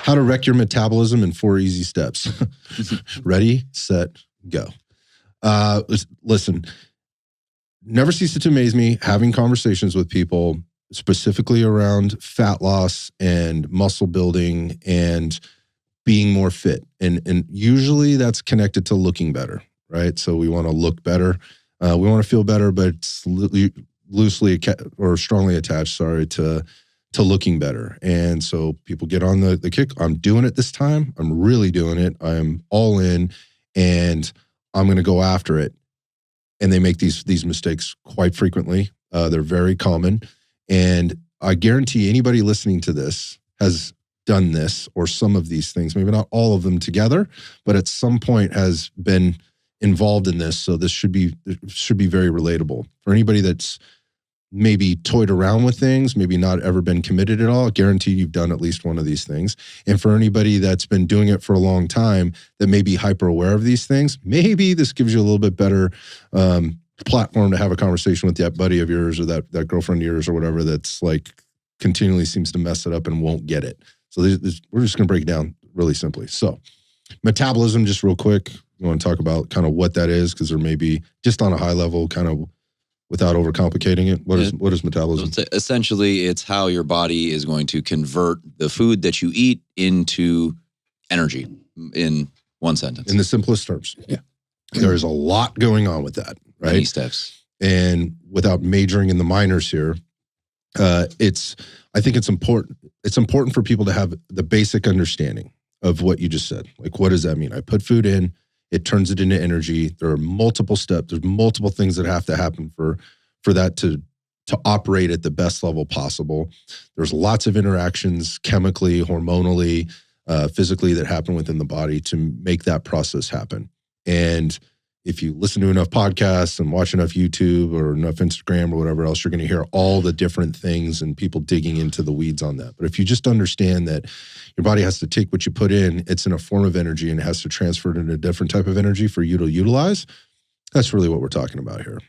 How to wreck your metabolism in 4 easy steps. Ready, set, go. Listen, never cease to amaze me having conversations with people specifically around fat loss and muscle building and being more fit. And usually that's connected to looking better, right? So we want to look better. We want to feel better, but it's loosely or strongly attached, to looking better. And so people get on the kick. I'm doing it this time. I'm really doing it. I'm all in and I'm going to go after it. And they make these mistakes quite frequently. They're very common. And I guarantee anybody listening to this has done this or some of these things, maybe not all of them together, but at some point has been involved in this. So this should be very relatable. For anybody that's maybe toyed around with things, maybe not ever been committed at all, I guarantee you've done at least one of these things. And for anybody that's been doing it for a long time that may be hyper aware of these things, maybe this gives you a little bit better platform to have a conversation with that buddy of yours or that girlfriend of yours or whatever that's like continually seems to mess it up and won't get it. So we're just going to break it down really simply. So metabolism, just real quick, you want to talk about kind of what that is, because there may be just on a high level, kind of without overcomplicating it. What is metabolism? So essentially, it's how your body is going to convert the food that you eat into energy in one sentence. In the simplest terms. Yeah. There's a lot going on with that, right? Many steps. And without majoring in the minors here, I think it's important. It's important for people to have the basic understanding of what you just said. Like, what does that mean? I put food in, it turns it into energy. There are multiple steps. There's multiple things that have to happen for that to operate at the best level possible. There's lots of interactions chemically, hormonally, physically that happen within the body to make that process happen. And if you listen to enough podcasts and watch enough YouTube or enough Instagram or whatever else, you're going to hear all the different things and people digging into the weeds on that. But if you just understand that your body has to take what you put in, it's in a form of energy and it has to transfer it into a different type of energy for you to utilize, that's really what we're talking about here.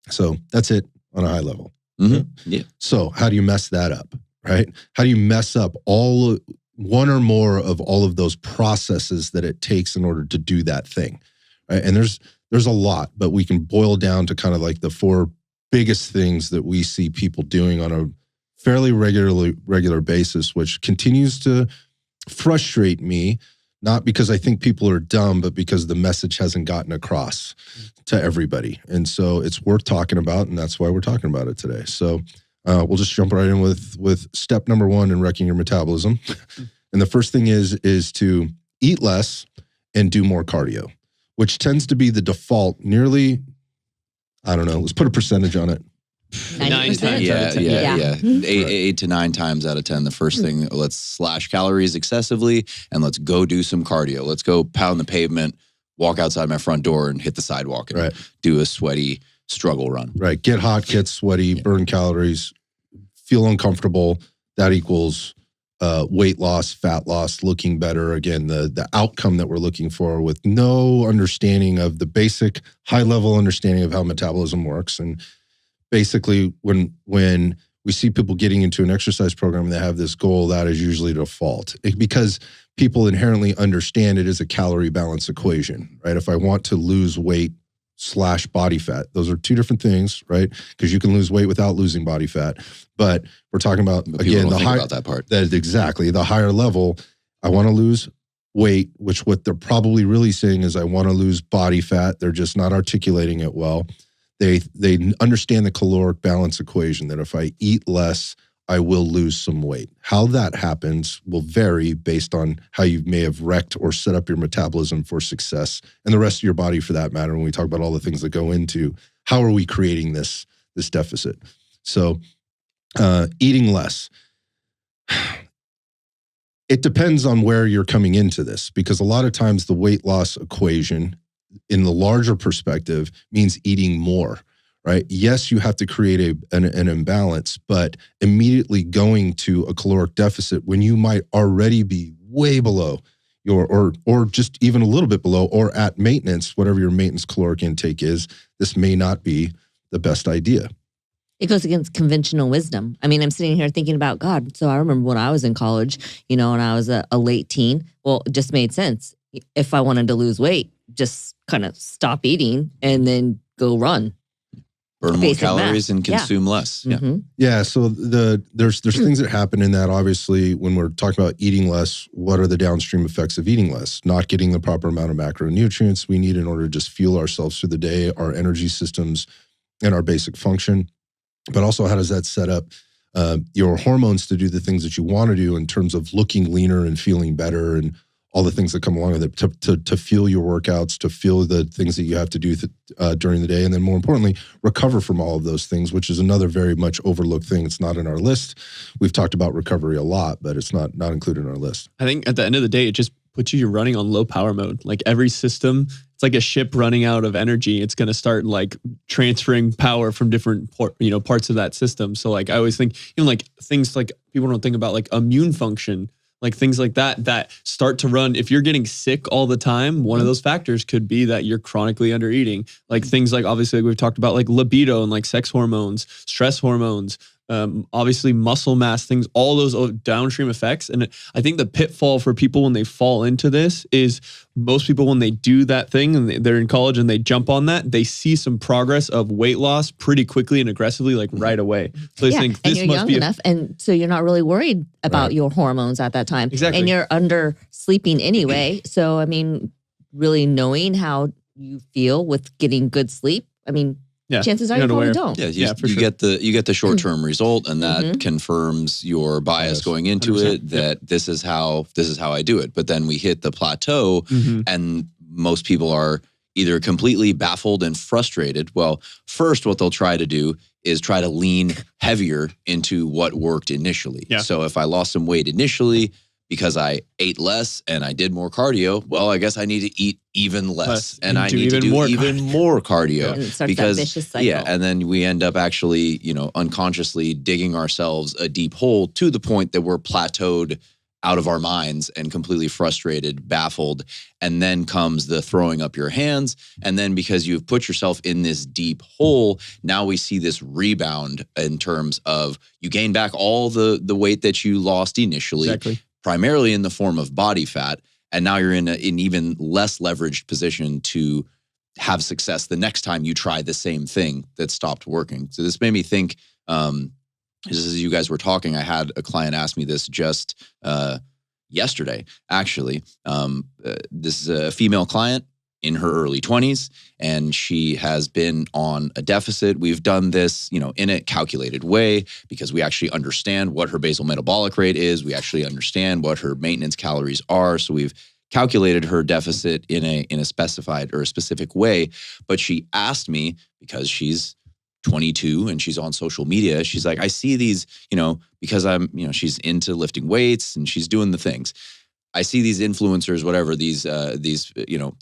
So that's it on a high level. Mm-hmm. Yeah. So how do you mess that up, right? How do you mess up one or more of all of those processes that it takes in order to do that thing? Right? And there's a lot, but we can boil down to kind of like the 4 biggest things that we see people doing on a fairly regular basis, which continues to frustrate me, not because I think people are dumb, but because the message hasn't gotten across to everybody. And so it's worth talking about, and that's why we're talking about it today. So we'll just jump right in with step number 1 in wrecking your metabolism. And the first thing is to eat less and do more cardio, which tends to be the default nearly, I don't know, let's put a percentage on it. 9 times Yeah. out of 10. 8 to 9 times out of 10. The first thing, let's slash calories excessively and let's go do some cardio. Let's go pound the pavement, walk outside my front door and hit the sidewalk and do a sweaty struggle run. Right. Get hot, get sweaty, burn calories, feel uncomfortable. That equals weight loss, fat loss, looking better. Again, the outcome that we're looking for with no understanding of the basic high-level understanding of how metabolism works. And basically, when we see people getting into an exercise program and they have this goal, that is usually default. Because people inherently understand it as a calorie balance equation, right? If I want to lose weight / body fat, those are 2 different things, right? Because you can lose weight without losing body fat. But we're talking about, again, about that part. That is exactly the higher level. I want to lose weight, which what they're probably really saying is I want to lose body fat. They're just not articulating it well. They understand the caloric balance equation that if I eat less, I will lose some weight. How that happens will vary based on how you may have wrecked or set up your metabolism for success and the rest of your body for that matter. When we talk about all the things that go into how are we creating this deficit. So eating less. It depends on where you're coming into this, because a lot of times the weight loss equation in the larger perspective means eating more, right? Yes, you have to create an imbalance, but immediately going to a caloric deficit when you might already be way below your, or just even a little bit below or at maintenance, whatever your maintenance caloric intake is, this may not be the best idea. It goes against conventional wisdom. I mean, I'm sitting here thinking about God. So I remember when I was in college, and I was a late teen. Well, it just made sense. If I wanted to lose weight, just kind of stop eating and then go run. Burn more calories and consume less. Yeah. Mm-hmm. Yeah. So there's things that happen in that. Obviously, when we're talking about eating less, what are the downstream effects of eating less? Not getting the proper amount of macronutrients we need in order to just fuel ourselves through the day, our energy systems, and our basic function. But also, how does that set up your hormones to do the things that you want to do in terms of looking leaner and feeling better and all the things that come along with it, to fuel your workouts, to fuel the things that you have to do during the day, and then more importantly, recover from all of those things, which is another very much overlooked thing. It's not in our list. We've talked about recovery a lot, but it's not included in our list. I think at the end of the day, it just puts you're running on low power mode. Like every system, it's like a ship running out of energy. It's going to start like transferring power from different parts of that system. So like I always think, even like things like people don't think about like immune function, like things like that start to run. If you're getting sick all the time, one of those factors could be that you're chronically under eating. Like things like, obviously we've talked about like libido and like sex hormones, stress hormones, obviously muscle mass, things, all those downstream effects. And I think the pitfall for people when they fall into this is most people, when they do that thing and they're in college and they jump on that, they see some progress of weight loss pretty quickly and aggressively, like right away. So they think this and you're must young be enough, and so you're not really worried about your hormones at that time. Exactly. And you're under sleeping anyway. So, I mean, really knowing how you feel with getting good sleep, I mean, chances are you probably don't. Yeah, you get the short-term result, and that confirms your bias going into 100%. it, that this is how I do it. But then we hit the plateau, and most people are either completely baffled and frustrated. Well, first, what they'll try to do is try to lean heavier into what worked initially. Yeah. So if I lost some weight initially because I ate less and I did more cardio, well, I guess I need to eat even less and I need to do even more cardio. And it starts because that vicious cycle. Yeah, and then we end up actually, unconsciously digging ourselves a deep hole to the point that we're plateaued out of our minds and completely frustrated, baffled. And then comes the throwing up your hands. And then because you've put yourself in this deep hole, now we see this rebound in terms of you gain back all the weight that you lost initially, primarily in the form of body fat. And now you're in an even less leveraged position to have success the next time you try the same thing that stopped working. So this made me think, as you guys were talking, I had a client ask me this just yesterday, actually. This is a female client in her early 20s, and she has been on a deficit. We've done this, in a calculated way because we actually understand what her basal metabolic rate is. We actually understand what her maintenance calories are. So we've calculated her deficit in a specified or a specific way. But she asked me, because she's 22 and she's on social media, she's like, I see these, because I'm, she's into lifting weights and she's doing the things. I see these influencers, whatever, these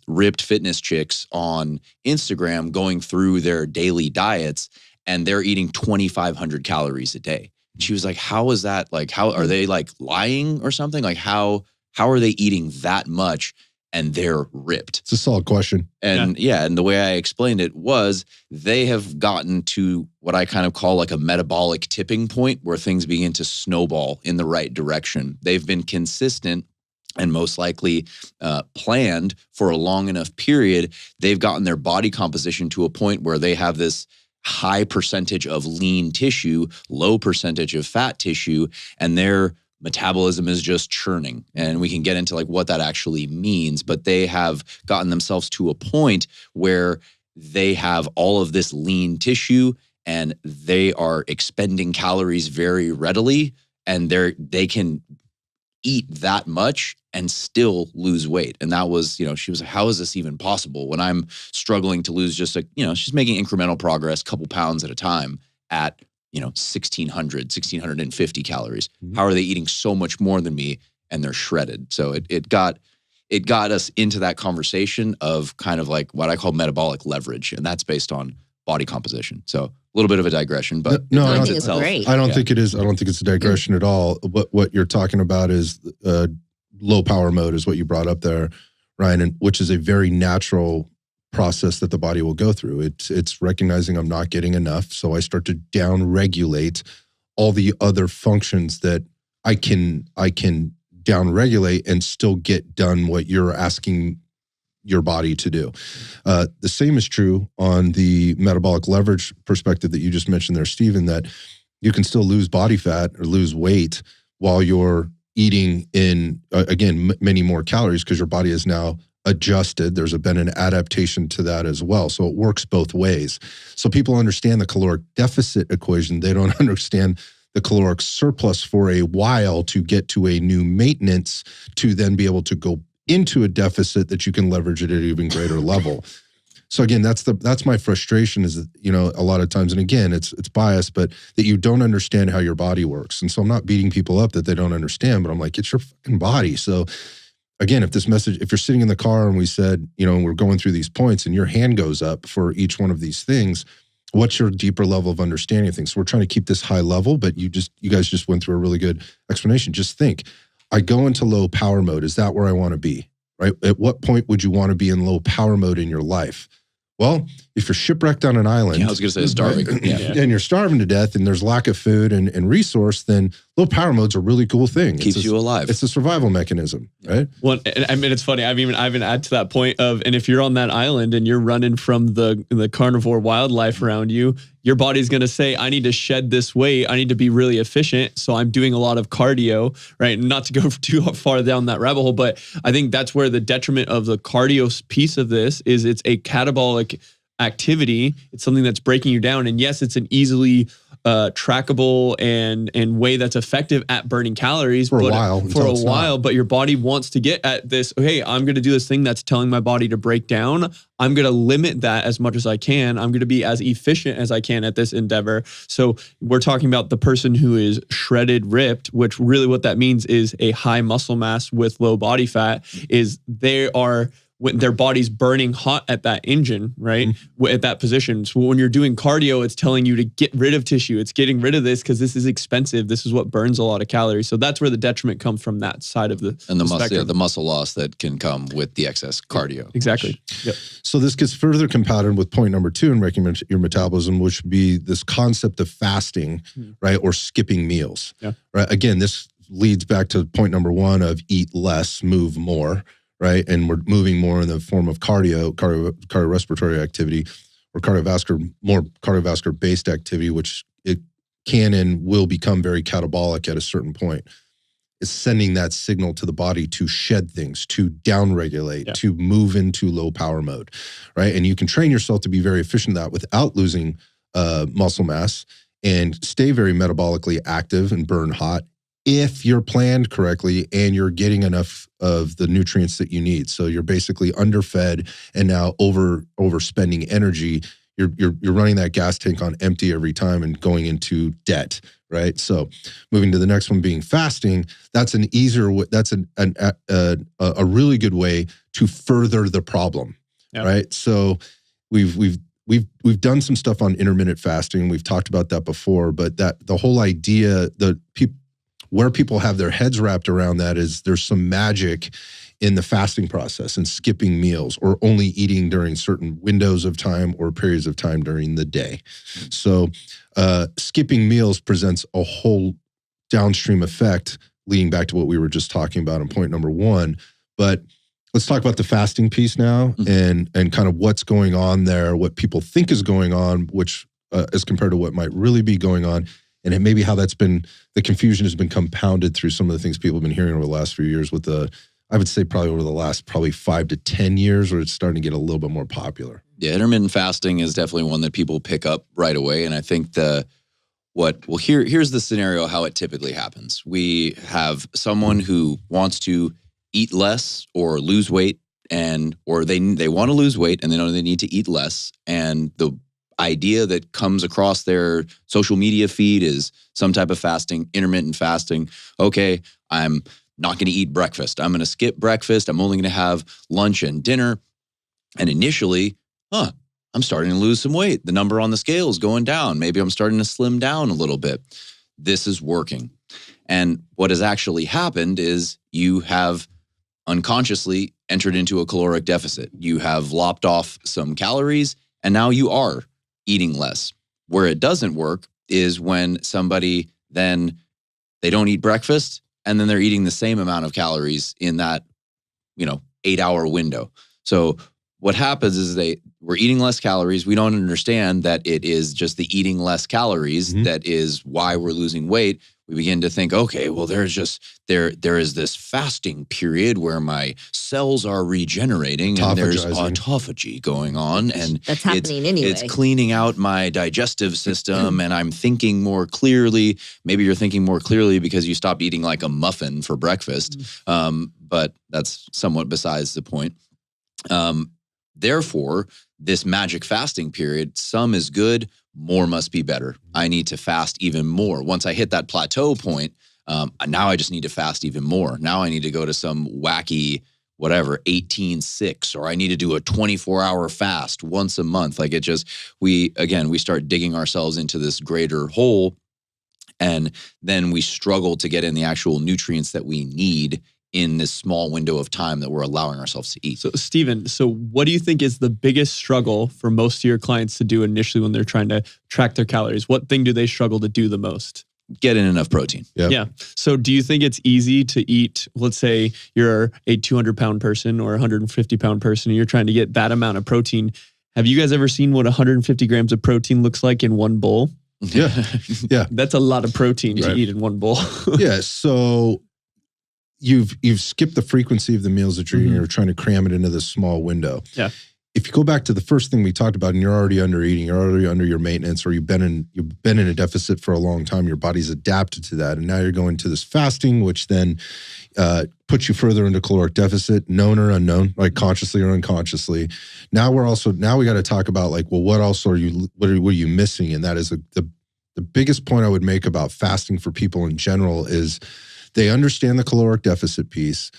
ripped fitness chicks on Instagram going through their daily diets, and they're eating 2,500 calories a day. And she was like, how is that? Like, how are they like lying or something? Like, how are they eating that much and they're ripped? It's a solid question. And and the way I explained it was they have gotten to what I kind of call like a metabolic tipping point where things begin to snowball in the right direction. They've been consistent and most likely planned for a long enough period. They've gotten their body composition to a point where they have this high percentage of lean tissue, low percentage of fat tissue, and their metabolism is just churning. And we can get into like what that actually means, but they have gotten themselves to a point where they have all of this lean tissue and they are expending calories very readily, and they can eat that much and still lose weight. And that was, she was like, how is this even possible when I'm struggling to lose just she's making incremental progress, couple pounds at a time at, 1,650 calories. Mm-hmm. How are they eating so much more than me and they're shredded? So it got us into that conversation of kind of like what I call metabolic leverage. And that's based on body composition. So a little bit of a digression, but I think it's great. I don't think it is. I don't think it's a digression at all. What you're talking about is low power mode is what you brought up there, Ryan, and which is a very natural process that the body will go through. It's recognizing I'm not getting enough, so I start to down regulate all the other functions that I can down regulate and still get done what you're asking your body to do. The same is true on the metabolic leverage perspective that you just mentioned there, Stephen, that you can still lose body fat or lose weight while you're eating in, again, many more calories because your body is now adjusted. There's been an adaptation to that as well. So it works both ways. So people understand the caloric deficit equation. They don't understand the caloric surplus for a while to get to a new maintenance to then be able to go into a deficit that you can leverage it at an even greater level. So again, that's my frustration is that, you know, a lot of times, and again, it's biased, but that you don't understand how your body works. And so I'm not beating people up that they don't understand, but I'm like, it's your fucking body. So again, if you're sitting in the car and we said, you know, and we're going through these points and your hand goes up for each one of these things, what's your deeper level of understanding of things? So we're trying to keep this high level, but you guys just went through a really good explanation. Just think, I go into low power mode. Is that where I want to be, right? At what point would you want to be in low power mode in your life? Well, if you're shipwrecked on an island. Yeah, I was going to say starving. Right? Yeah. And you're starving to death and there's lack of food and resource, then low power mode's a really cool thing. Keeps you alive. It's a survival mechanism, right? Well, I mean, it's funny. I've even add to that point of, and if you're on that island and you're running from the carnivore wildlife around you, your body's going to say, I need to shed this weight. I need to be really efficient. So I'm doing a lot of cardio, right? Not to go too far down that rabbit hole, but I think that's where the detriment of the cardio piece of this is. It's a catabolic activity. It's something that's breaking you down. And yes, it's an easily trackable and way that's effective at burning calories for a while, but your body wants to get at this. Hey, I'm going to do this thing that's telling my body to break down. I'm going to limit that as much as I can. I'm going to be as efficient as I can at this endeavor. So we're talking about the person who is shredded, ripped, which really what that means is a high muscle mass with low body fat is when their body's burning hot at that engine, right? At that position. So when you're doing cardio, it's telling you to get rid of tissue. It's getting rid of this because this is expensive. This is what burns a lot of calories. So that's where the detriment comes from that side of the the muscle loss that can come with the excess cardio. Exactly. Yep. So this gets further compounded with point number 2 in recommend your metabolism, which would be this concept of fasting, right? Or skipping meals, right? Again, this leads back to point number 1 of eat less, move more. Right. And we're moving more in the form of cardiorespiratory activity or more cardiovascular based activity, which it can and will become very catabolic at a certain point. It's sending that signal to the body to shed things, to downregulate, to move into low power mode. Right. And you can train yourself to be very efficient at that without losing muscle mass and stay very metabolically active and burn hot if you're planned correctly and you're getting enough of the nutrients that you need. So you're basically underfed and now overspending energy. You're running that gas tank on empty every time and going into debt, right? So moving to the next one being fasting, that's an easier way, that's a really good way to further the problem, right? So we've done some stuff on intermittent fasting. We've talked about that before, but that the whole idea, where people have their heads wrapped around that is there's some magic in the fasting process and skipping meals or only eating during certain windows of time or periods of time during the day. So skipping meals presents a whole downstream effect leading back to what we were just talking about in point number 1. But let's talk about the fasting piece now and kind of what's going on there, what people think is going on, which as compared to what might really be going on. And maybe how the confusion has been compounded through some of the things people have been hearing over the last few years I would say probably over the last 5 to 10 years where it's starting to get a little bit more popular. Yeah, intermittent fasting is definitely one that people pick up right away. And I think here's the scenario how it typically happens. We have someone who wants to eat less or lose weight or they want to lose weight and they know they need to eat less. And the idea that comes across their social media feed is some type of fasting, intermittent fasting. Okay, I'm not going to eat breakfast. I'm going to skip breakfast. I'm only going to have lunch and dinner. And initially, I'm starting to lose some weight. The number on the scale is going down. Maybe I'm starting to slim down a little bit. This is working. And what has actually happened is you have unconsciously entered into a caloric deficit. You have lopped off some calories and now you are eating less. Where it doesn't work is when somebody then they don't eat breakfast and then they're eating the same amount of calories in that, 8-hour window. So what happens is we're eating less calories. We don't understand that it is just the eating less calories that is why we're losing weight. We begin to think, okay, well, there is this fasting period where my cells are regenerating and there's autophagy going on. And that's happening anyway. It's cleaning out my digestive system and I'm thinking more clearly. Maybe you're thinking more clearly because you stopped eating like a muffin for breakfast. But that's somewhat besides the point. Therefore, this magic fasting period, some is good, more must be better. I need to fast even more. Once I hit that plateau point, now I just need to fast even more. Now I need to go to some wacky, 18-6, or I need to do a 24-hour fast once a month. Like we start digging ourselves into this greater hole, and then we struggle to get in the actual nutrients that we need in this small window of time that we're allowing ourselves to eat. So Steven, what do you think is the biggest struggle for most of your clients to do initially when they're trying to track their calories? What thing do they struggle to do the most? Get in enough protein. Yep. Yeah. So do you think it's easy to eat, let's say you're a 200-pound person or a 150-pound person and you're trying to get that amount of protein. Have you guys ever seen what 150 grams of protein looks like in one bowl? Yeah. Yeah. That's a lot of protein to eat in one bowl. Yeah. So you've skipped the frequency of the meals that you're eating. You're trying to cram it into this small window. Yeah. If you go back to the first thing we talked about, and you're already under eating, you're already under your maintenance, or you've been in a deficit for a long time, your body's adapted to that, and now you're going to this fasting, which then puts you further into caloric deficit, known or unknown, like consciously or unconsciously. Now we got to talk about what else what are you missing? And that is the biggest point I would make about fasting for people in general is they understand the caloric deficit piece.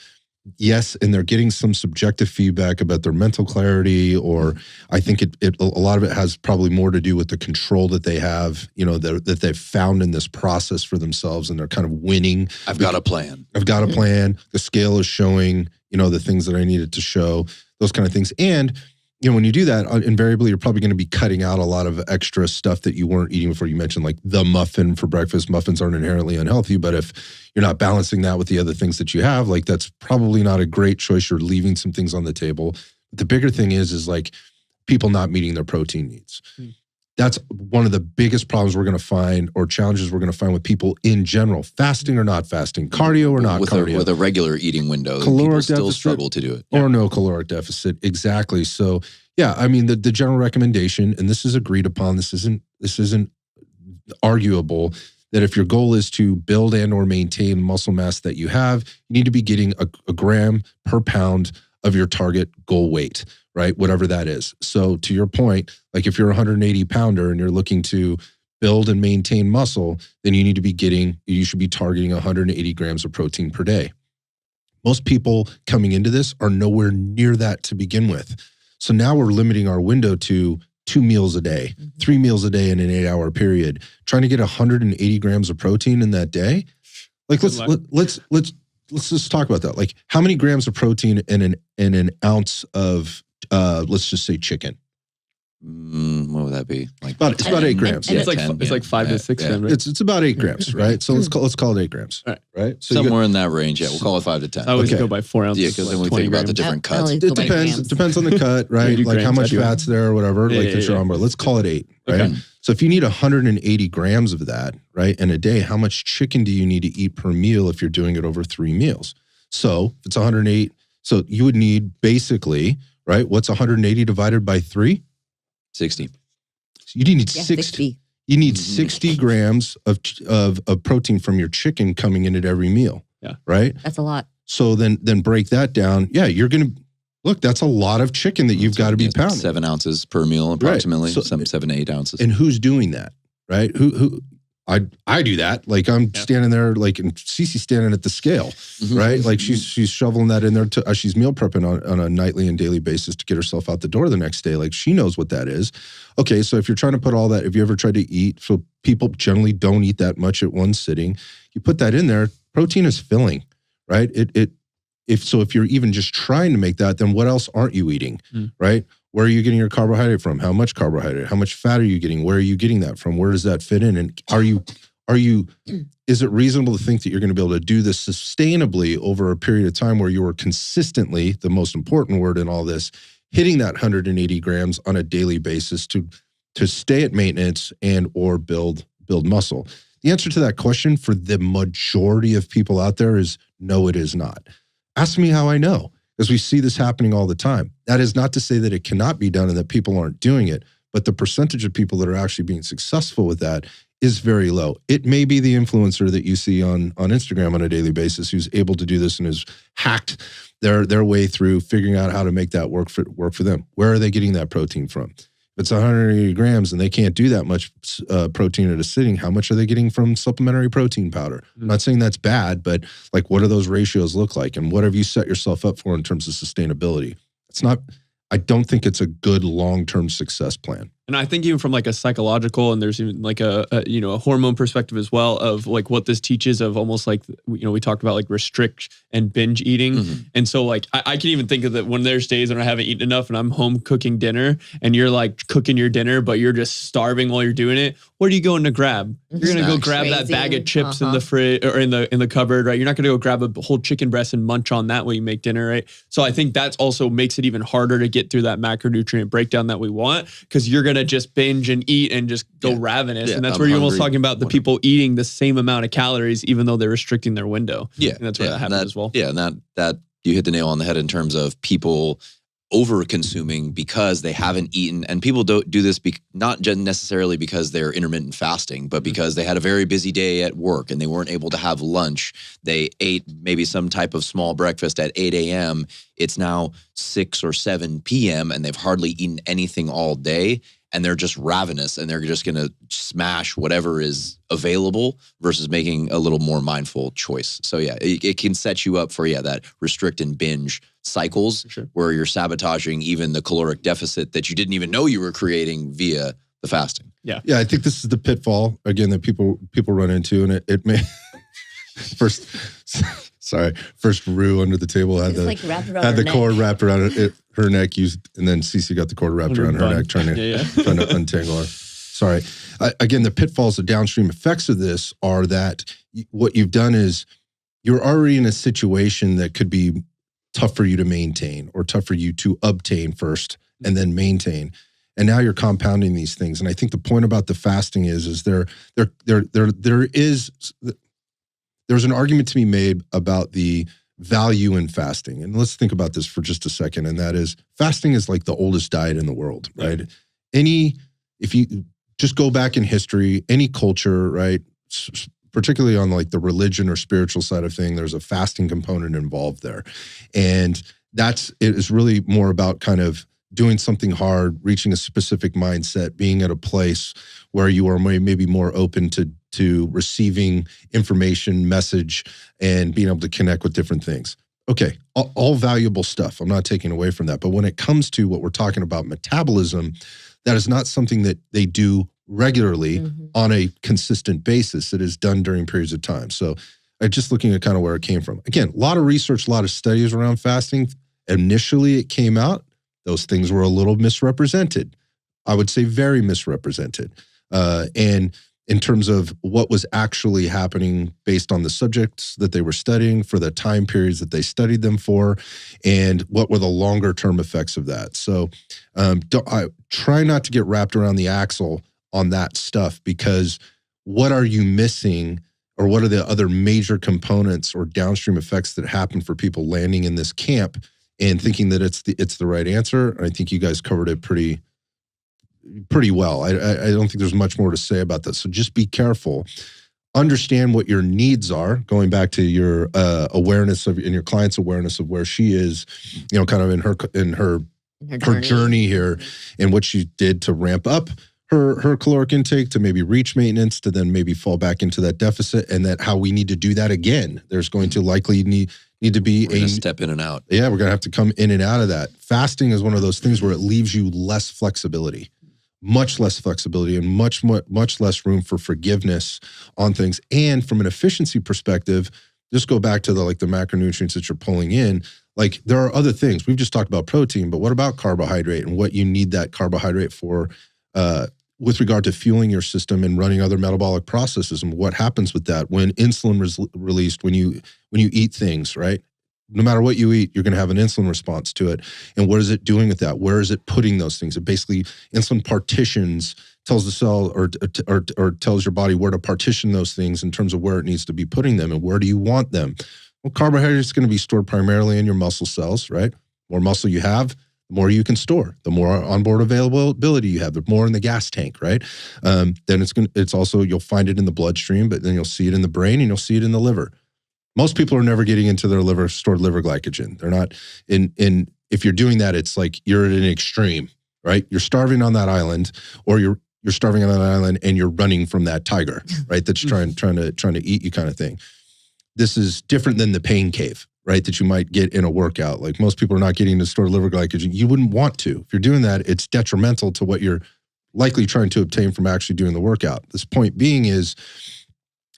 Yes, and they're getting some subjective feedback about their mental clarity, or I think a lot of it has probably more to do with the control that they have, that they've found in this process for themselves, and they're kind of winning. I've got a plan. The scale is showing, the things that I needed to show, those kind of things. And when you do that, invariably, you're probably going to be cutting out a lot of extra stuff that you weren't eating before. You mentioned like the muffin for breakfast. Muffins aren't inherently unhealthy, but if you're not balancing that with the other things that you have, like that's probably not a great choice. You're leaving some things on the table. But the bigger thing is like people not meeting their protein needs. That's one of the biggest problems we're going to find, or challenges we're going to find with people in general, fasting or not fasting, cardio or not cardio. With a regular eating window, caloric people deficit, still struggle to do it. Or no caloric deficit, exactly. So yeah, I mean the general recommendation, and this is agreed upon, this isn't arguable, that if your goal is to build and or maintain muscle mass that you have, you need to be getting a gram per pound of your target goal weight, right? Whatever that is. So to your point, like if you're a 180 pounder and you're looking to build and maintain muscle, then you should be targeting 180 grams of protein per day. Most people coming into this are nowhere near that to begin with. So now we're limiting our window to 2 meals a day, 3 meals a day in an 8-hour period, trying to get 180 grams of protein in that day. Like let's just talk about that. Like how many grams of protein in an ounce of let's just say chicken? What would that be? Like it's about 8 grams. It's like 5 to 6 grams. Right? It's about 8 grams, right? So let's call it 8 grams. Right. So somewhere in that range. Yeah, we'll call it 5 to 10. I always go by 4 ounces. Yeah, because then we think about the different cuts. It depends on the cut, right? Like how much fat's there or whatever. That you're on board. Let's call it 8. Right. Okay. So if you need 180 grams of that, right, in a day, how much chicken do you need to eat per meal if you're doing it over 3 meals? So if it's 108, so you would need basically, right? What's 180 divided by 3? 60. You need 60. You need 60 grams of protein from your chicken coming in at every meal. Yeah. Right? That's a lot. So then break that down. Yeah, you're going to look, that's a lot of chicken that you've got to be pounding. 7 ounces per meal, approximately. Right. So, 7 to 8 ounces. And who's doing that? Right? Who I do that. Like I'm standing there, like, and CeCe standing at the scale, right? Like she's shoveling that in there. She's meal prepping on a nightly and daily basis to get herself out the door the next day. Like she knows what that is. Okay, so if you're trying to put all that, if you ever tried to eat, so people generally don't eat that much at one sitting. You put that in there. Protein is filling, right? if you're even just trying to make that, then what else aren't you eating, right? Where are you getting your carbohydrate from? How much carbohydrate? How much fat are you getting? Where are you getting that from? Where does that fit in? And is it reasonable to think that you're going to be able to do this sustainably over a period of time where you are consistently, the most important word in all this, hitting that 180 grams on a daily basis to stay at maintenance and or build muscle? The answer to that question for the majority of people out there is no, it is not. Ask me how I know, because we see this happening all the time. That is not to say that it cannot be done and that people aren't doing it, but the percentage of people that are actually being successful with that is very low. It may be the influencer that you see on Instagram on a daily basis who's able to do this and has hacked their way through figuring out how to make that work for them. Where are they getting that protein from? If it's 180 grams and they can't do that much protein at a sitting, how much are they getting from supplementary protein powder? I'm not saying that's bad, but like, what do those ratios look like? And what have you set yourself up for in terms of sustainability? I don't think it's a good long-term success plan. And I think even from like a psychological, and there's even like a hormone perspective as well, of like what this teaches of almost like, we talked about like restrict and binge eating. And so like, I can even think of that when there's days when I haven't eaten enough and I'm home cooking dinner and you're like cooking your dinner, but you're just starving while you're doing it. What are you going to grab? You're going to go grab that bag of chips in the fridge or in the cupboard, right? You're not going to go grab a whole chicken breast and munch on that while you make dinner, right? So I think that's also makes it even harder to get through that macronutrient breakdown that we want, because you're going to just binge and eat and just go ravenous. And that's where you're almost talking about the people eating the same amount of calories, even though they're restricting their window. Yeah. And that's where that happens as well. Yeah. And that you hit the nail on the head in terms of people over consuming because they haven't eaten. And people don't do this not just necessarily because they're intermittent fasting, but because they had a very busy day at work and they weren't able to have lunch. They ate maybe some type of small breakfast at 8 a.m. It's now 6 or 7 p.m. and they've hardly eaten anything all day. And they're just ravenous and they're just going to smash whatever is available versus making a little more mindful choice. So yeah, it can set you up for, that restrict and binge cycles where you're sabotaging even the caloric deficit that you didn't even know you were creating via the fasting. Yeah. I think this is the pitfall, again, that people run into, and it may first Rue under the table had the cord wrapped around her neck, and then CeCe got the cord wrapped around her neck, trying to untangle her. Sorry. Again, the pitfalls, the downstream effects of this are that what you've done is you're already in a situation that could be tough for you to maintain or tough for you to obtain first and then maintain. And now you're compounding these things. And I think the point about the fasting is there's an argument to be made about the value in fasting. And let's think about this for just a second. And that is, fasting is like the oldest diet in the world, right? If you just go back in history, any culture, right, particularly on like the religion or spiritual side of thing, there's a fasting component involved there. And it is really more about kind of doing something hard, reaching a specific mindset, being at a place where you are maybe more open to receiving information, message, and being able to connect with different things. Okay, all valuable stuff. I'm not taking away from that. But when it comes to what we're talking about, metabolism, that is not something that they do regularly on a consistent basis. It is done during periods of time. So just looking at kind of where it came from. Again, a lot of research, a lot of studies around fasting. Initially, it came out, those things were a little misrepresented. I would say very misrepresented. And in terms of what was actually happening based on the subjects that they were studying for the time periods that they studied them for, and what were the longer term effects of that. So I try not to get wrapped around the axle on that stuff, because what are you missing, or what are the other major components or downstream effects that happen for people landing in this camp and thinking that it's the right answer? I think you guys covered it pretty well. I don't think there's much more to say about this. So just be careful. Understand what your needs are, going back to your awareness of, and your client's awareness of where she is, kind of in her journey here, and what she did to ramp up her caloric intake to maybe reach maintenance, to then maybe fall back into that deficit, and that how we need to do that again. There's going to likely need to be a step in and out. Yeah, we're going to have to come in and out of that. Fasting is one of those things where it leaves you less flexibility. Much less flexibility and much less room for forgiveness on things. And from an efficiency perspective, just go back to the macronutrients that you're pulling in. Like there are other things. We've just talked about protein, but what about carbohydrate and what you need that carbohydrate for with regard to fueling your system and running other metabolic processes, and what happens with that when insulin is released when you eat things, right? No matter what you eat, you're going to have an insulin response to it. And what is it doing with that? Where is it putting those things? It basically, insulin partitions, tells the cell or tells your body where to partition those things in terms of where it needs to be putting them and where do you want them. Well, carbohydrate is going to be stored primarily in your muscle cells, right? The more muscle you have, the more you can store. The more onboard availability you have, the more in the gas tank, right? Then it's also, you'll find it in the bloodstream, but then you'll see it in the brain and you'll see it in the liver. Most people are never getting into their stored liver glycogen. They're not if you're doing that, it's like you're at an extreme, right? You're starving on that island, or you're starving on that island and you're running from that tiger, right? That's trying to eat you, kind of thing. This is different than the pain cave, right? That you might get in a workout. Like most people are not getting to stored liver glycogen. You wouldn't want to. If you're doing that, it's detrimental to what you're likely trying to obtain from actually doing the workout. This point being is,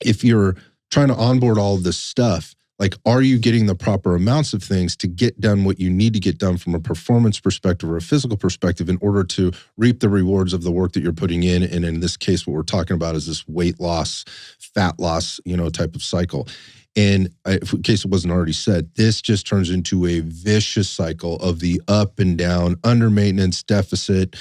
if you're trying to onboard all of this stuff, like, are you getting the proper amounts of things to get done what you need to get done from a performance perspective or a physical perspective in order to reap the rewards of the work that you're putting in? And in this case, what we're talking about is this weight loss, fat loss, type of cycle. And in case it wasn't already said, this just turns into a vicious cycle of the up and down, under maintenance, deficit,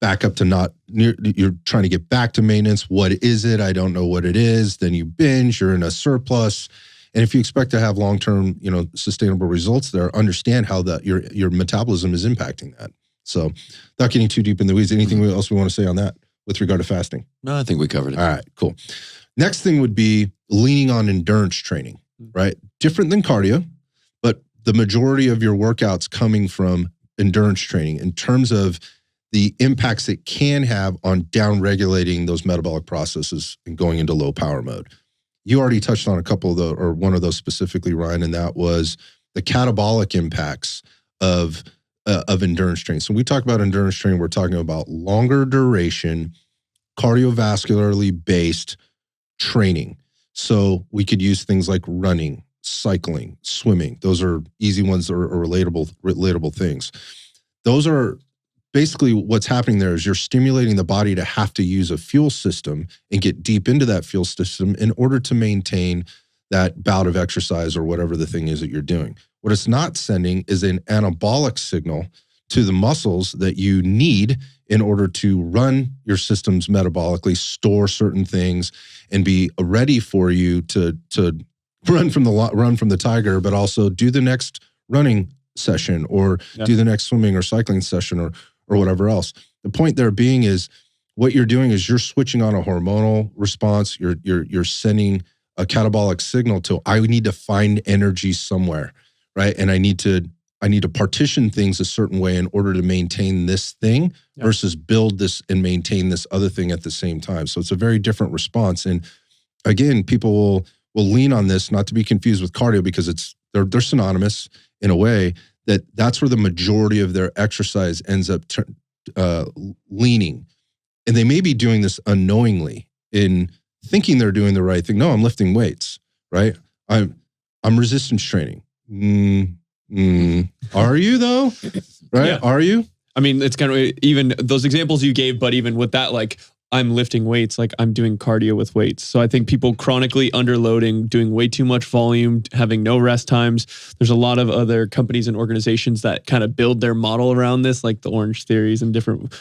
back up to not near, you're trying to get back to maintenance. What is it? I don't know what it is. Then you binge, you're in a surplus. And if you expect to have long-term, sustainable results there, understand how your metabolism is impacting that. So without getting too deep in the weeds, anything else we want to say on that with regard to fasting? No, I think we covered it. All right, cool. Next thing would be leaning on endurance training, right? Different than cardio, but the majority of your workouts coming from endurance training in terms of the impacts it can have on down-regulating those metabolic processes and going into low power mode. You already touched on a couple of those, or one of those specifically, Ryan, and that was the catabolic impacts of endurance training. So when we talk about endurance training, we're talking about longer duration, cardiovascularly based training. So we could use things like running, cycling, swimming. Those are easy ones, or relatable things. Those are basically what's happening there is you're stimulating the body to have to use a fuel system and get deep into that fuel system in order to maintain that bout of exercise or whatever the thing is that you're doing. What it's not sending is an anabolic signal to the muscles that you need in order to run your systems metabolically, store certain things, and be ready for you to run from the tiger, but also do the next running session or do the next swimming or cycling session or whatever else. The point there being is what you're doing is you're switching on a hormonal response. You're sending a catabolic signal to, I need to find energy somewhere, right? And I need to partition things a certain way in order to maintain this thing versus build this and maintain this other thing at the same time. So it's a very different response. And again, people will lean on this, not to be confused with cardio, because they're synonymous in a way. That's where the majority of their exercise ends up leaning. And they may be doing this unknowingly in thinking they're doing the right thing. No, I'm lifting weights, right? I'm resistance training. Are you though? Right? Yeah. Are you? I mean, it's kind of even those examples you gave, but even with that, like, I'm lifting weights, like I'm doing cardio with weights. So I think people chronically underloading, doing way too much volume, having no rest times. There's a lot of other companies and organizations that kind of build their model around this, like the Orange Theories and different,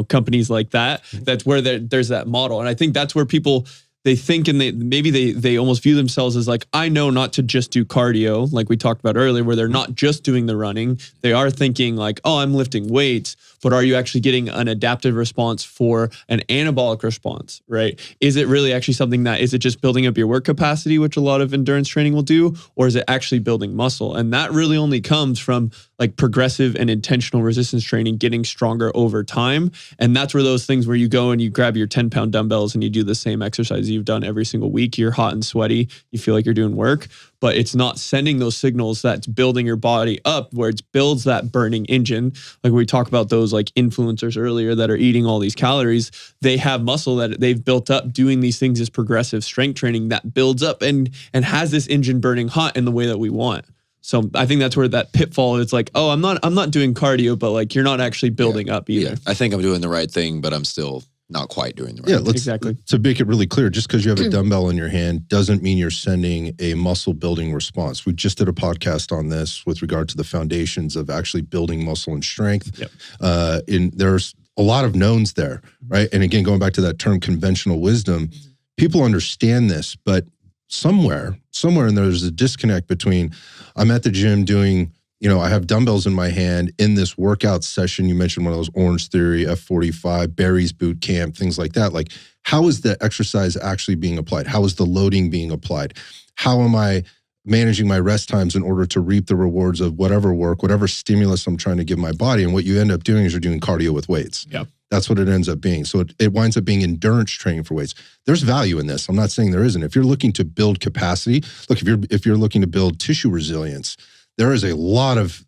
companies like that. That's where there's that model. And I think that's where people, they think, and they almost view themselves as like, I know not to just do cardio, like we talked about earlier, where they're not just doing the running. They are thinking like, oh, I'm lifting weights, but are you actually getting an adaptive response for an anabolic response, right? Is it really actually something is it just building up your work capacity, which a lot of endurance training will do, or is it actually building muscle? And that really only comes from like progressive and intentional resistance training getting stronger over time. And that's where those things where you go and you grab your 10-pound dumbbells and you do the same exercise you've done every single week. You're hot and sweaty. You feel like you're doing work, but it's not sending those signals that's building your body up where it builds that burning engine. Like we talk about those like influencers earlier that are eating all these calories, they have muscle that they've built up doing these things as progressive strength training that builds up and has this engine burning hot in the way that we want. So I think that's where that pitfall is like, oh, I'm not doing cardio, but like you're not actually building up either. Yeah. I think I'm doing the right thing, but I'm still not quite doing the right thing. Exactly. To make it really clear, just because you have a dumbbell in your hand doesn't mean you're sending a muscle building response. We just did a podcast on this with regard to the foundations of actually building muscle and strength. Yep. There's a lot of knowns there, right? And again, going back to that term conventional wisdom, people understand this, but somewhere and there's a disconnect between I'm at the gym doing, I have dumbbells in my hand in this workout session. You mentioned one of those Orange Theory, F45, Barry's boot camp, things like that. Like, how is the exercise actually being applied? How is the loading being applied? How am I managing my rest times in order to reap the rewards of whatever work, whatever stimulus I'm trying to give my body? And what you end up doing is you're doing cardio with weights. Yeah. That's what it ends up being. So it winds up being endurance training for weights. There's value in this. I'm not saying there isn't. If you're looking to build capacity, look, if you're looking to build tissue resilience, there is a lot of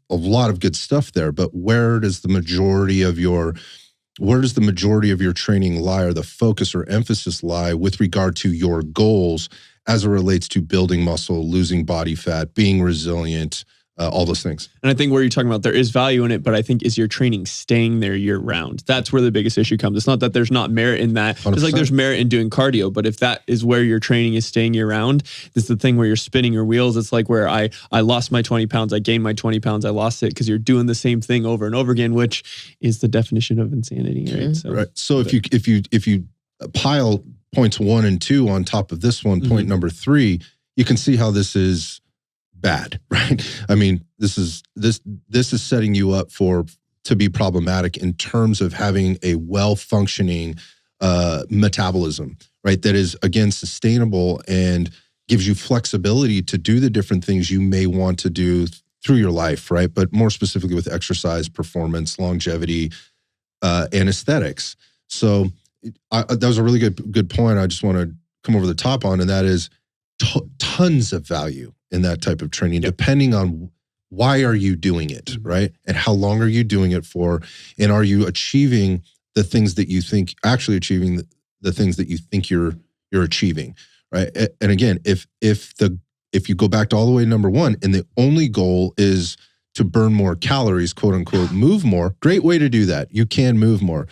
good stuff there. But where does the majority of your training lie, or the focus or emphasis lie with regard to your goals as it relates to building muscle, losing body fat, being resilient, all those things? And I think where you're talking about, there is value in it, but I think is your training staying there year round? That's where the biggest issue comes. It's not that there's not merit in that. 100%. It's like there's merit in doing cardio, but if that is where your training is staying year round, it's the thing where you're spinning your wheels. It's like where I lost my 20 pounds, I gained my 20 pounds, I lost it because you're doing the same thing over and over again, which is the definition of insanity, right? So if you pile points 1 and 2 on top of this one, point number 3, you can see how this is bad, right? I mean, this is setting you up to be problematic in terms of having a well-functioning metabolism, right? That is, again, sustainable and gives you flexibility to do the different things you may want to do through your life, right? But more specifically with exercise, performance, longevity, and aesthetics. So that was a really good point. I just want to come over the top on, and that is tons of value in that type of training, depending on why are you doing it, right? And how long are you doing it for? And are you achieving the things that you think, actually achieving the things that you think you're achieving, right? And again, if you go back to all the way to number 1, and the only goal is to burn more calories, quote unquote, move more, great way to do that. You can move more,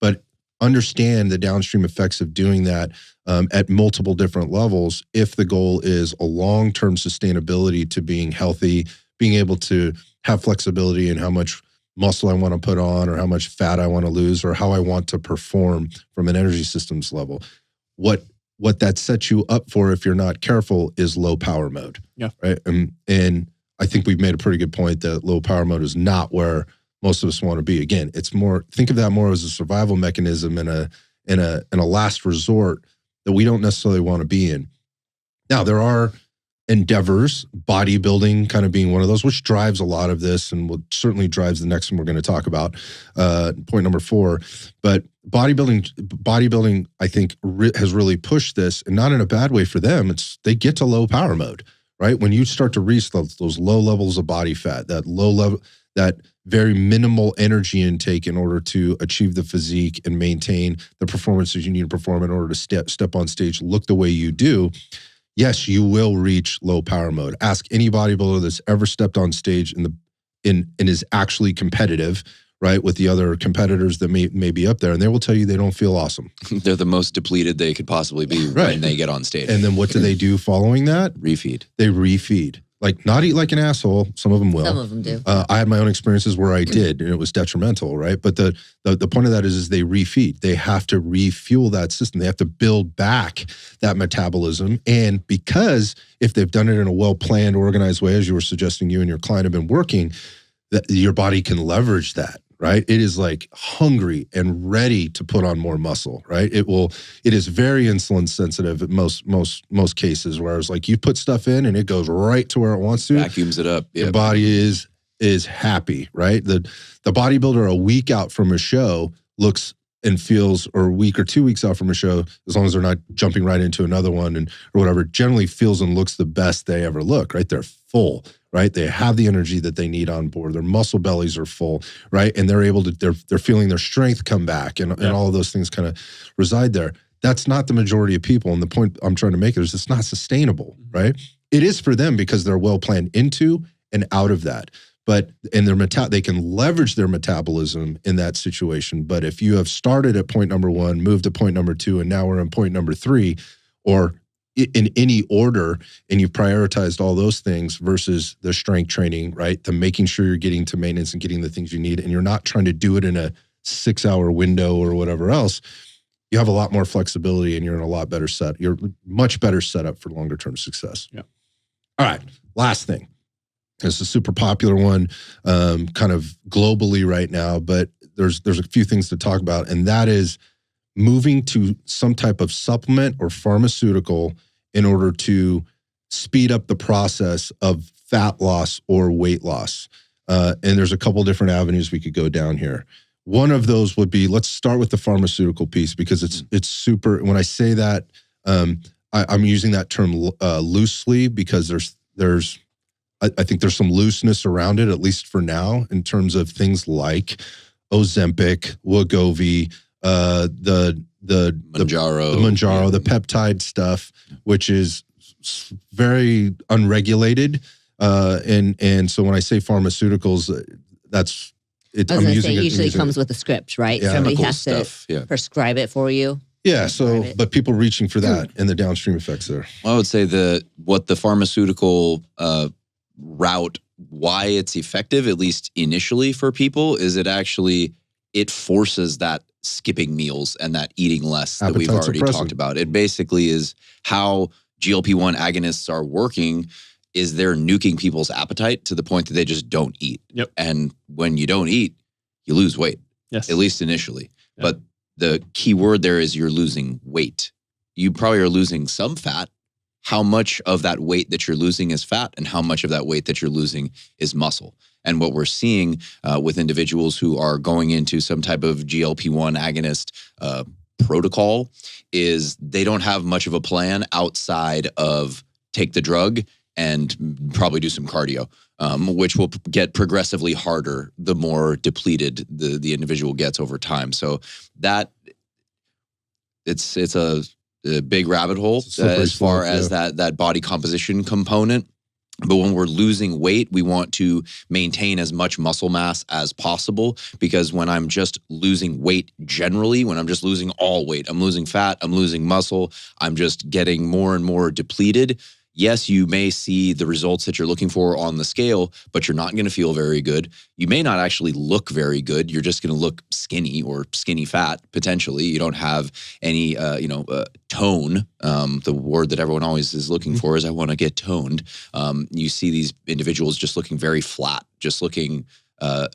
but understand the downstream effects of doing that at multiple different levels. If the goal is a long-term sustainability to being healthy, being able to have flexibility in how much muscle I want to put on, or how much fat I want to lose, or how I want to perform from an energy systems level, what that sets you up for, if you're not careful, is low power mode. Yeah. Right. And I think we've made a pretty good point that low power mode is not where most of us want to be. Again, it's more, think of that more as a survival mechanism and a last resort that we don't necessarily want to be in. Now, there are endeavors, bodybuilding kind of being one of those, which drives a lot of this, and will certainly drives the next one we're going to talk about, point number 4. But bodybuilding, I think, has really pushed this, and not in a bad way for them. They get to low power mode, right? When you start to reach those low levels of body fat, that very minimal energy intake in order to achieve the physique and maintain the performances you need to perform in order to step on stage, look the way you do, yes, you will reach low power mode. Ask any bodybuilder that's ever stepped on stage and is actually competitive, right, with the other competitors that may be up there, and they will tell you they don't feel awesome. They're the most depleted they could possibly be when they get on stage. And then what do they do following that? Refeed. They refeed. Like, not eat like an asshole. Some of them will. Some of them do. I had my own experiences where I did, and it was detrimental, right? But the point of that is they refeed. They have to refuel that system. They have to build back that metabolism. And because if they've done it in a well-planned, organized way, as you were suggesting you and your client have been working, that your body can leverage that, right? It is like hungry and ready to put on more muscle, right? It is very insulin sensitive in most cases, whereas like you put stuff in and it goes right to where it wants to. Vacuums it up. Your body is is happy, right? The bodybuilder a week out from a show looks and feels, or a week or 2 weeks out from a show, as long as they're not jumping right into another one or whatever, generally feels and looks the best they ever look, right? They're full, right? They have the energy that they need on board. Their muscle bellies are full, right? And they're able to, they're feeling their strength come back and all of those things kind of reside there. That's not the majority of people. And the point I'm trying to make is it's not sustainable, right? It is for them because they're well planned into and out of that. But in their they can leverage their metabolism in that situation. But if you have started at point number 1, moved to point number 2, and now we're in point number 3, or in any order, and you've prioritized all those things versus the strength training, right? The making sure you're getting to maintenance and getting the things you need, and you're not trying to do it in a 6-hour window or whatever else, you have a lot more flexibility and you're in a lot better set. You're much better set up for longer term success. Yeah. All right. Last thing. It's a super popular one, kind of globally right now, but there's a few things to talk about, and that is moving to some type of supplement or pharmaceutical in order to speed up the process of fat loss or weight loss. And there's a couple different avenues we could go down here. One of those would be, let's start with the pharmaceutical piece, because it's super. When I say that, I'm using that term loosely because I think there's some looseness around it, at least for now, in terms of things like Ozempic, Wegovy, the Mounjaro, the peptide stuff, which is very unregulated. And so when I say pharmaceuticals, that's it. I was going to say, it usually comes with a script, right? Yeah. Somebody has to prescribe it for you. Yeah, so, but people reaching for that and the downstream effects there. Well, I would say what the pharmaceutical route, why it's effective, at least initially for people, is it forces that skipping meals and that eating less that we've already talked about. It basically is how GLP-1 agonists are working, is they're nuking people's appetite to the point that they just don't eat. Yep. And when you don't eat, you lose weight, yes, at least initially. Yep. But the key word there is you're losing weight. You probably are losing some fat. How much of that weight that you're losing is fat, and how much of that weight that you're losing is muscle? And what we're seeing with individuals who are going into some type of GLP-1 agonist protocol is they don't have much of a plan outside of take the drug and probably do some cardio, which will get progressively harder the more depleted the individual gets over time. So that it's a big rabbit hole as far as that body composition component. But when we're losing weight, we want to maintain as much muscle mass as possible, because when I'm just losing weight generally, when I'm just losing all weight, I'm losing fat, I'm losing muscle, I'm just getting more and more depleted. Yes, you may see the results that you're looking for on the scale, but you're not going to feel very good. You may not actually look very good. You're just going to look skinny or skinny fat, potentially. You don't have any, tone. The word that everyone always is looking for is I want to get toned. You see these individuals just looking very flat, just looking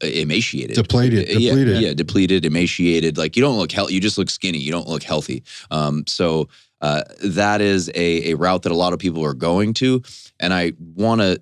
emaciated. Depleted. Yeah, depleted, emaciated. Like you don't look healthy. You just look skinny. You don't look healthy. So that is a route that a lot of people are going to. And I want to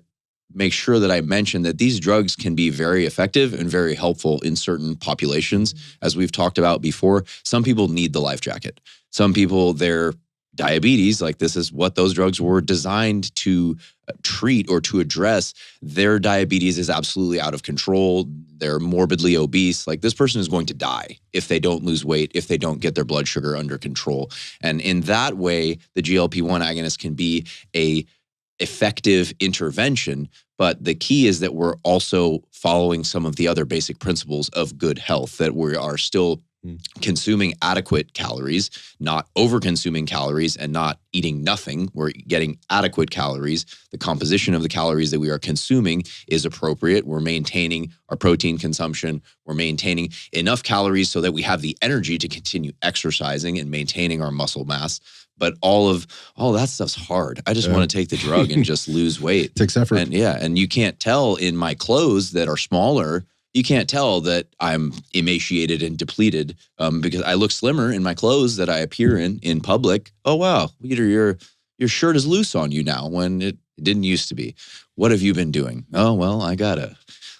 make sure that I mention that these drugs can be very effective and very helpful in certain populations. As we've talked about before, some people need the life jacket. Some people, their diabetes, like this is what those drugs were designed to treat or to address. Their diabetes is absolutely out of control. They're morbidly obese. Like this person is going to die if they don't lose weight, if they don't get their blood sugar under control. And in that way, the GLP-1 agonist can be a effective intervention. But the key is that we're also following some of the other basic principles of good health, that we are still consuming adequate calories, not over-consuming calories and not eating nothing. We're getting adequate calories. The composition of the calories that we are consuming is appropriate. We're maintaining our protein consumption. We're maintaining enough calories so that we have the energy to continue exercising and maintaining our muscle mass. But all that stuff's hard. I just want to take the drug and just lose weight. It takes effort. And you can't tell in my clothes that are smaller. You can't tell that I'm emaciated and depleted because I look slimmer in my clothes that I appear in public. Oh, wow, Peter, your shirt is loose on you now when it didn't used to be. What have you been doing? Oh, well, I got a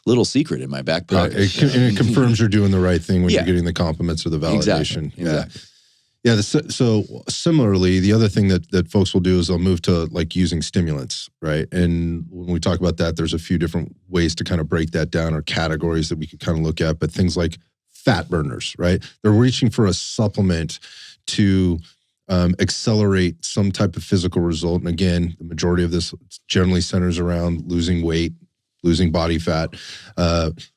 little secret in my back pocket. Right. And it confirms you're doing the right thing when Yeah. you're getting the compliments or the validation. Exactly. Yeah. So similarly, the other thing that folks will do is they'll move to like using stimulants, right? And when we talk about that, there's a few different ways to kind of break that down, or categories that we can kind of look at. But things like fat burners, right? They're reaching for a supplement to accelerate some type of physical result. And again, the majority of this generally centers around losing weight, losing body fat,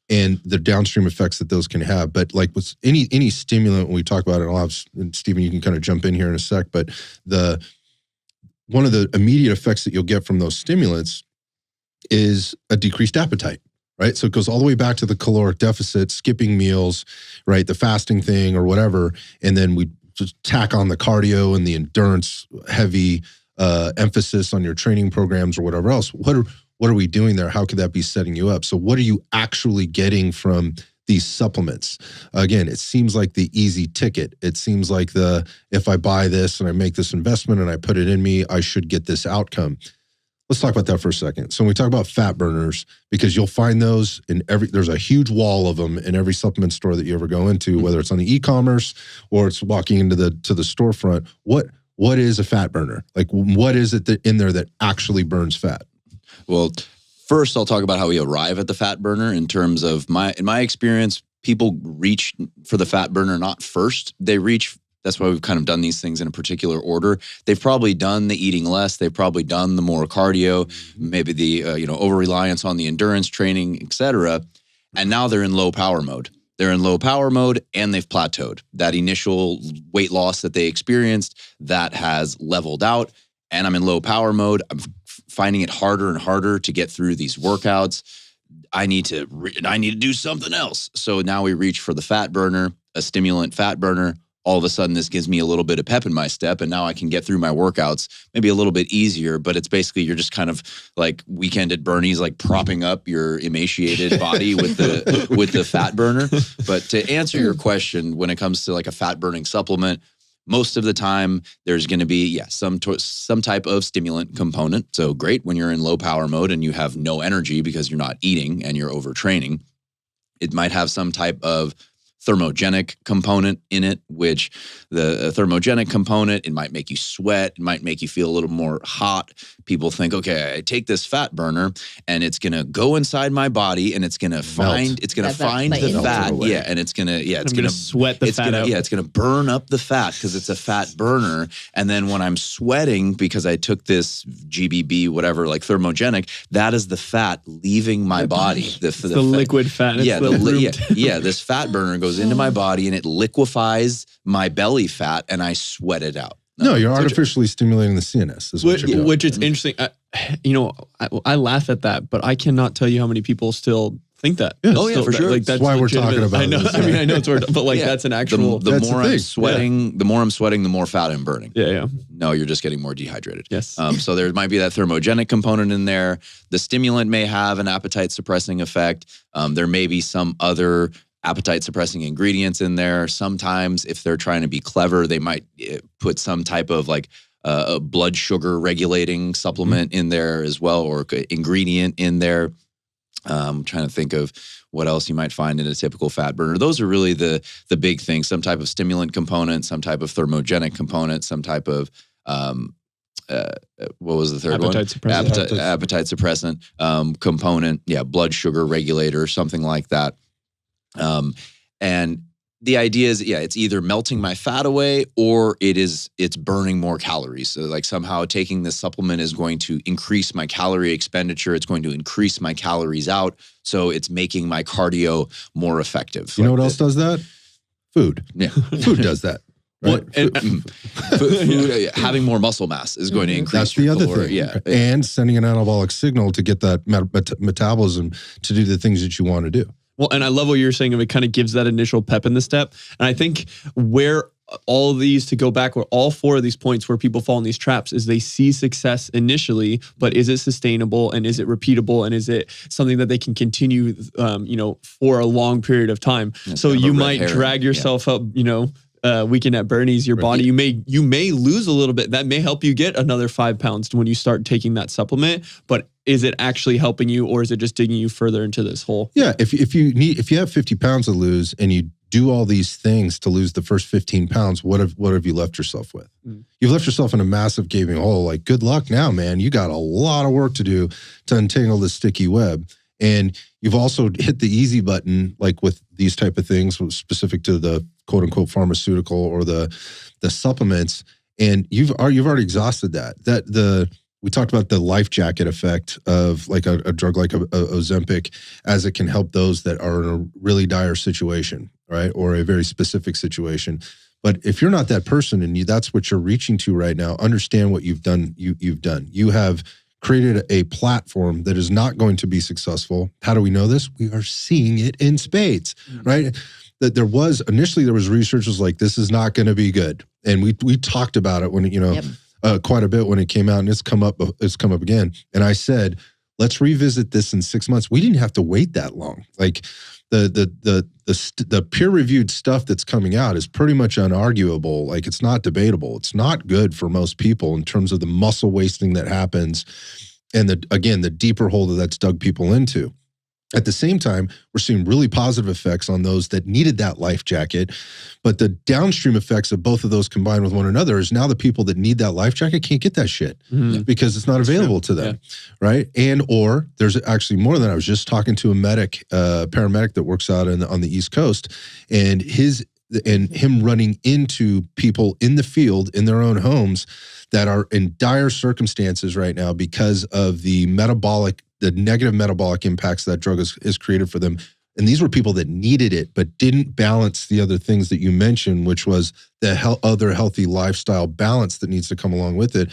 and the downstream effects that those can have. But like with any stimulant, when we talk about it, I'll have, and Stephen, you can kind of jump in here in a sec, but one of the immediate effects that you'll get from those stimulants is a decreased appetite, right? So it goes all the way back to the caloric deficit, skipping meals, right? The fasting thing or whatever. And then we just tack on the cardio and the endurance heavy emphasis on your training programs or whatever else. What are we doing there? How could that be setting you up? So what are you actually getting from these supplements? Again, it seems like the easy ticket. It seems like if I buy this and I make this investment and I put it in me, I should get this outcome. Let's talk about that for a second. So when we talk about fat burners, because you'll find those there's a huge wall of them in every supplement store that you ever go into, whether it's on the e-commerce or it's walking into the storefront. What is a fat burner? Like, what is it in there that actually burns fat? Well, first I'll talk about how we arrive at the fat burner in terms of in my experience, people reach for the fat burner not first. That's why we've kind of done these things in a particular order. They've probably done the eating less. They've probably done the more cardio, maybe the over-reliance on the endurance training, et cetera. And now they're in low power mode. They're in low power mode and they've plateaued. That initial weight loss that they experienced, that has leveled out. And I'm in low power mode. I'm finding it harder and harder to get through these workouts. I need to do something else. So now we reach for the fat burner, a stimulant fat burner. All of a sudden, this gives me a little bit of pep in my step, and now I can get through my workouts maybe a little bit easier. But it's basically you're just kind of like weekend at Bernie's, like propping up your emaciated body with the fat burner. But to answer your question, when it comes to like a fat burning supplement, most of the time there's going to be some type of stimulant component. So great when you're in low power mode and you have no energy because you're not eating and you're overtraining. It might have some type of thermogenic component in it, which the thermogenic component, it might make you sweat, it might make you feel a little more hot. People think, okay, I take this fat burner and it's going to go inside my body and it's going to find the fat. Yeah. And it's going to sweat the fat out. Yeah. It's going to burn up the fat because it's a fat burner. And then when I'm sweating because I took this GBB, whatever, like thermogenic, that is the fat leaving my body. The liquid fat. This fat burner goes into my body and it liquefies my belly fat and I sweat it out. No, you're artificially stimulating the CNS. Is what you're doing. Which is interesting. I laugh at that, but I cannot tell you how many people still think that. Yeah. Oh yeah, for sure. Like, that's why we're talking about I know. this. I mean, I know it's weird, but like that's an actual. The more I'm sweating, the more fat I'm burning. Yeah. No, you're just getting more dehydrated. Yes. So there might be that thermogenic component in there. The stimulant may have an appetite suppressing effect. There may be some other appetite suppressing ingredients in there. Sometimes if they're trying to be clever, they might put some type of like a blood sugar regulating supplement in there as well, or ingredient in there. I'm trying to think of what else you might find in a typical fat burner. Those are really the big things, some type of stimulant component, some type of thermogenic component, some type of what was the third suppressant. Appetite suppressant component. Yeah, blood sugar regulator, something like that. And the idea is, it's either melting my fat away or it's burning more calories. So like somehow taking this supplement is going to increase my calorie expenditure. It's going to increase my calories out. So it's making my cardio more effective. You know what else does that? Food. Yeah. Food does that. Right? Food, having more muscle mass is going to increase. That's the other thing. Yeah. And sending an anabolic signal to get that metabolism to do the things that you want to do. Well, and I love what you're saying. It kind of gives that initial pep in the step. And I think where all these, to go back, where all four of these points where people fall in these traps is they see success initially, but is it sustainable and is it repeatable and is it something that they can continue, for a long period of time? That's so kind of you might drag yourself up, weekend at Bernie's, your body, you may lose a little bit. That may help you get another 5 pounds when you start taking that supplement, but is it actually helping you, or is it just digging you further into this hole? Yeah, if you have 50 pounds to lose and you do all these things to lose the first 15 pounds, what have you left yourself with? You've left yourself in a massive gaping hole. Like, good luck now, man. You got a lot of work to do to untangle this sticky web. And you've also hit the easy button, like with these type of things, specific to the quote unquote pharmaceutical or the supplements. And you've already exhausted that. We talked about the life jacket effect of like a drug like Ozempic, as it can help those that are in a really dire situation, right? Or a very specific situation. But if you're not that person and that's what you're reaching to right now, understand what you've done. You've done. You have created a platform that is not going to be successful. How do we know this? We are seeing it in spades, right? That there was research was like, this is not going to be good. And we talked about it when, quite a bit when it came out, and it's come up again. And I said, let's revisit this in 6 months. We didn't have to wait that long. Like the peer-reviewed stuff that's coming out is pretty much unarguable. Like, it's not debatable. It's not good for most people in terms of the muscle wasting that happens, and the deeper hole that's dug people into. At the same time, we're seeing really positive effects on those that needed that life jacket. But the downstream effects of both of those combined with one another is now the people that need that life jacket can't get that shit because it's not available to them, right? And or there's actually more than I was just talking to a paramedic that works out on the East Coast, and him running into people in the field in their own homes that are in dire circumstances right now because of the negative metabolic impacts that drug is created for them. And these were people that needed it, but didn't balance the other things that you mentioned, which was the other healthy lifestyle balance that needs to come along with it.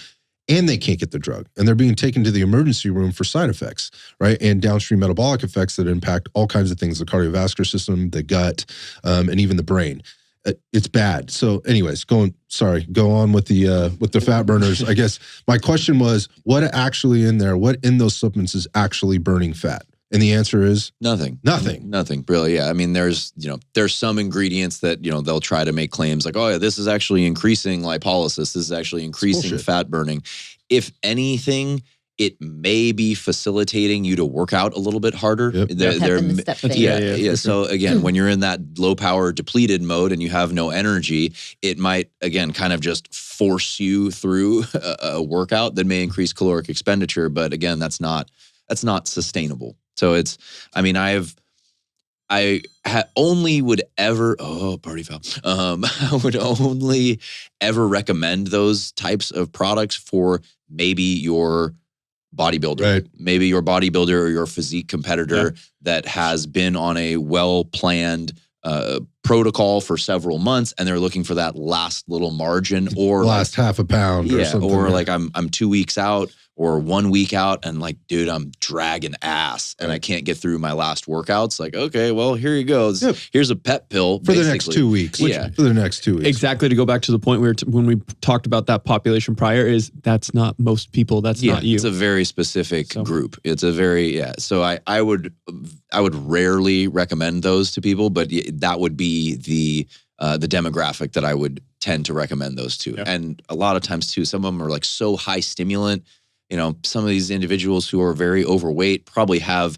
And they can't get the drug. And they're being taken to the emergency room for side effects, right? And downstream metabolic effects that impact all kinds of things, the cardiovascular system, the gut, and even the brain. It's bad. So anyways, go on with the fat burners. I guess my question was, what in those supplements is actually burning fat? And the answer is nothing, really. Yeah. I mean, there's some ingredients that, they'll try to make claims like, oh yeah, this is actually increasing lipolysis. This is actually increasing fat burning. If anything, it may be facilitating you to work out a little bit harder. Yep. So again, when you're in that low power depleted mode and you have no energy, it might again kind of just force you through a workout that may increase caloric expenditure. But again, that's not sustainable. So I only would ever, party foul. I would only ever recommend those types of products for maybe your bodybuilder, right? Maybe your bodybuilder or your physique competitor that has been on a well-planned protocol for several months, and they're looking for that last little margin, or last half a pound, or something. Or like I'm 2 weeks out or 1 week out, and like, dude, I'm dragging ass, and I can't get through my last workouts. Like, okay, well, here you go. Here's a pep pill for the next 2 weeks. For the next 2 weeks. Exactly. To go back to the point when we talked about that population prior, is that's not most people. That's not you. It's a very specific group. It's a very So I would rarely recommend those to people, but that would be the demographic that I would tend to recommend those to. And a lot of times too, some of them are like so high stimulant. Some of these individuals who are very overweight probably have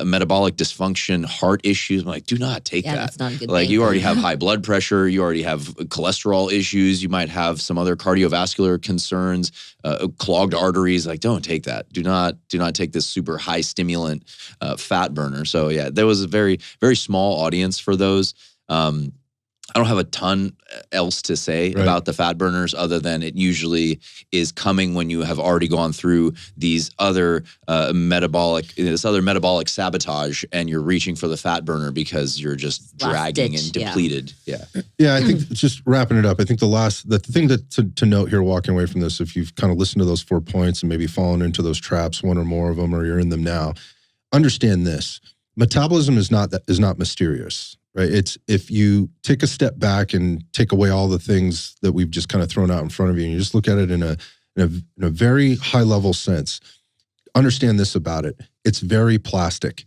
metabolic dysfunction, heart issues. I'm like, do not take that. That's not a good like thing. You already have high blood pressure. You already have cholesterol issues. You might have some other cardiovascular concerns, clogged arteries. Like, don't take that. Do not take this super high stimulant fat burner. So yeah, there was a very, very small audience for those. I don't have a ton else to say about the fat burners, other than it usually is coming when you have already gone through these other metabolic sabotage, and you're reaching for the fat burner because you're just dragging and depleted. Yeah. I think just wrapping it up, I think the thing to note here, walking away from this, if you've kind of listened to those 4 points and maybe fallen into those traps, one or more of them, or you're in them now, understand this: metabolism is not mysterious. Right. It's if you take a step back and take away all the things that we've just kind of thrown out in front of you, and you just look at it in a very high level sense. Understand this about it: it's very plastic.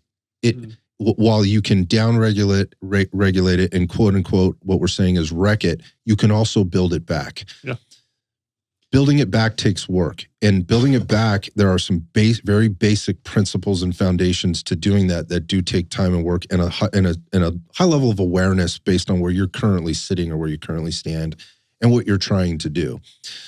While you can regulate it, and quote unquote what we're saying is wreck it, you can also build it back. building it back takes work. And building it back, there are some very basic principles and foundations to doing that do take time and work and a high level of awareness based on where you're currently sitting or where you currently stand and what you're trying to do.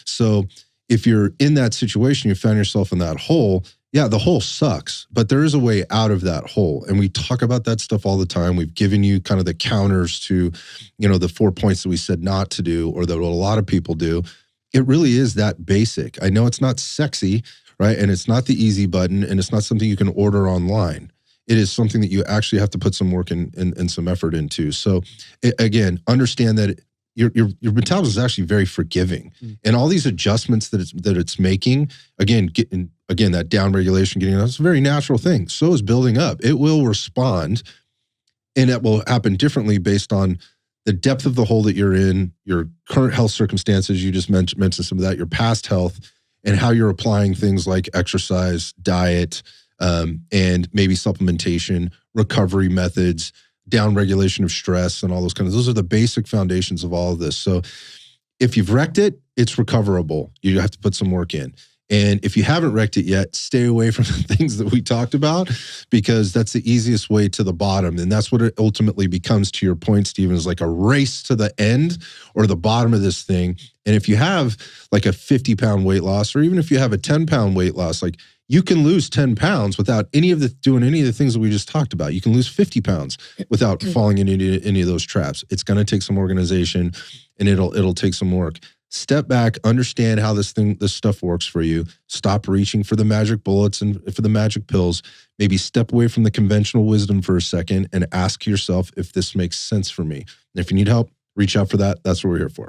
So if you're in that situation, you found yourself in that hole, yeah, the hole sucks, but there is a way out of that hole. And we talk about that stuff all the time. We've given you kind of the counters to, the 4 points that we said not to do or that a lot of people do. It really is that basic. I know it's not sexy, right? And it's not the easy button and it's not something you can order online. It is something that you actually have to put some work and some effort into. So again, understand that your metabolism is actually very forgiving, and all these adjustments that it's making, again, that down regulation, that's a very natural thing. So is building up. It will respond, and it will happen differently based on the depth of the hole that you're in, your current health circumstances. You just mentioned some of that, your past health, and how you're applying things like exercise, diet, and maybe supplementation, recovery methods, down regulation of stress, and all those are the basic foundations of all of this. So if you've wrecked it, it's recoverable. You have to put some work in. And if you haven't wrecked it yet, stay away from the things that we talked about, because that's the easiest way to the bottom. And that's what it ultimately becomes, to your point, Stephen, is like a race to the end or the bottom of this thing. And if you have like a 50-pound weight loss, or even if you have a 10-pound weight loss, like, you can lose 10 pounds without doing any of the things that we just talked about. You can lose 50 pounds without falling into any of those traps. It's going to take some organization, and it'll take some work. Step back, understand how this stuff works for you. Stop reaching for the magic bullets and for the magic pills. Maybe step away from the conventional wisdom for a second and ask yourself if this makes sense for me. And if you need help, reach out for that. That's what we're here for.